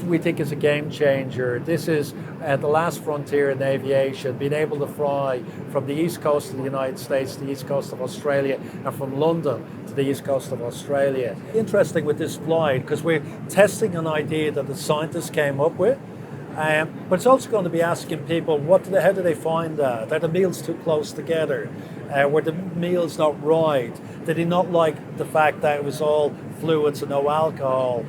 we think is a game changer. This is the last frontier in aviation, being able to fly from the east coast of the United States to the east coast of Australia, and from London to the east coast of Australia. Interesting with this flight, because we're testing an idea that the scientists came up with, but it's also going to be asking people, how do they find that? Are the meals too close together? Were the meals not right? Did they not like the fact that it was all fluids and no alcohol?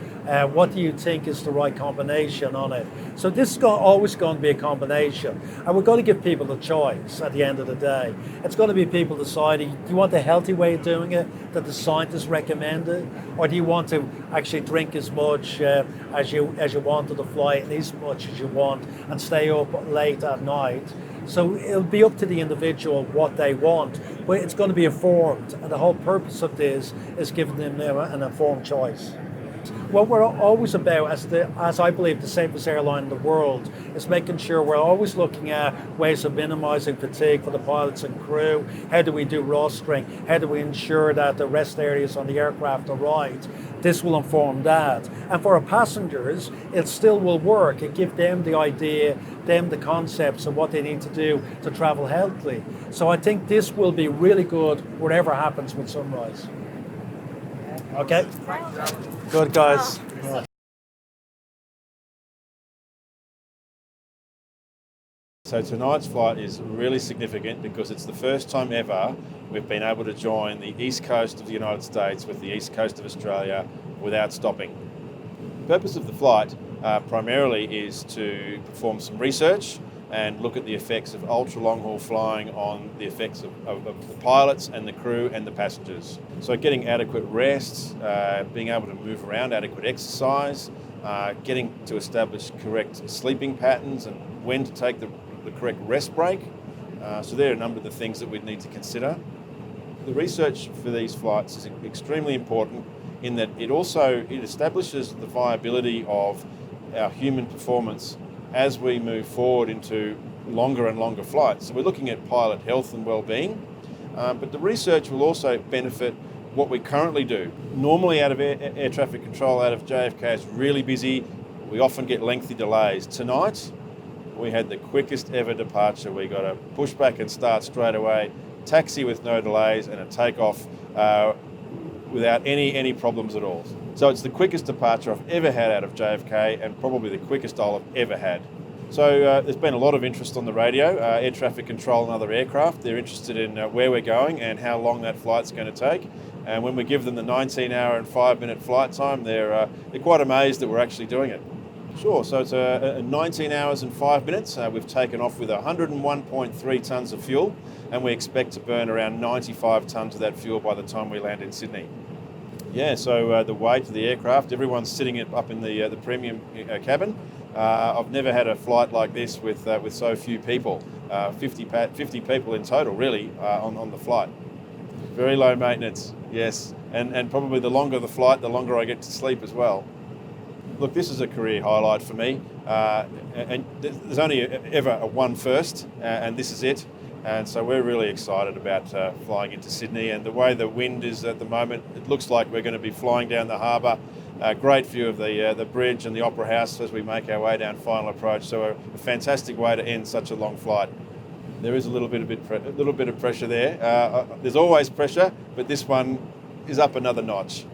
What do you think is the right combination on it? So this is always going to be a combination, and we're going to give people the choice at the end of the day. It's going to be people deciding, do you want the healthy way of doing it that the scientists recommended, or do you want to actually drink as much as you want to fly, and as much as you want, and stay up late at night? So it'll be up to the individual what they want, but it's going to be informed, and the whole purpose of this is giving them an informed choice. What we're always about, as I believe the safest airline in the world, is making sure we're always looking at ways of minimizing fatigue for the pilots and crew. How do we do rostering? How do we ensure that the rest areas on the aircraft are right? This will inform that. And for our passengers, it still will work. It gives them the idea, them the concepts of what they need to do to travel healthily. So I think this will be really good whatever happens with Sunrise. Okay? Good, guys. So tonight's flight is really significant because it's the first time ever we've been able to join the east coast of the United States with the east coast of Australia without stopping. The purpose of the flight primarily is to perform some research and look at the effects of ultra long haul flying on the effects of the pilots and the crew and the passengers. So getting adequate rest, being able to move around, adequate exercise, getting to establish correct sleeping patterns and when to take the correct rest break. So there are a number of the things that we'd need to consider. The research for these flights is extremely important in that it establishes the viability of our human performance as we move forward into longer and longer flights. So we're looking at pilot health and well-being, but the research will also benefit what we currently do. Normally out of air traffic control out of JFK is really busy. We often get lengthy delays. Tonight, we had the quickest ever departure. We got a pushback and start straight away, taxi with no delays, and a takeoff without any problems at all. So it's the quickest departure I've ever had out of JFK and probably the quickest I'll have ever had. So there's been a lot of interest on the radio, air traffic control and other aircraft. They're interested in where we're going and how long that flight's going to take. And when we give them the 19-hour and 5-minute flight time, they're quite amazed that we're actually doing it. Sure, so it's 19 hours and 5 minutes. We've taken off with 101.3 tonnes of fuel, and we expect to burn around 95 tonnes of that fuel by the time we land in Sydney. Yeah, so the weight of the aircraft, everyone's sitting up in the premium cabin. I've never had a flight like this with so few people, 50 people in total really on the flight. Very low maintenance, yes, and probably the longer the flight, the longer I get to sleep as well. Look, this is a career highlight for me, and there's only ever a one first, and this is it. And so we're really excited about flying into Sydney, and the way the wind is at the moment, it looks like we're going to be flying down the harbour. A great view of the bridge and the Opera House as we make our way down final approach. So a fantastic way to end such a long flight. There is a little bit of pressure there. There's always pressure, but this one is up another notch.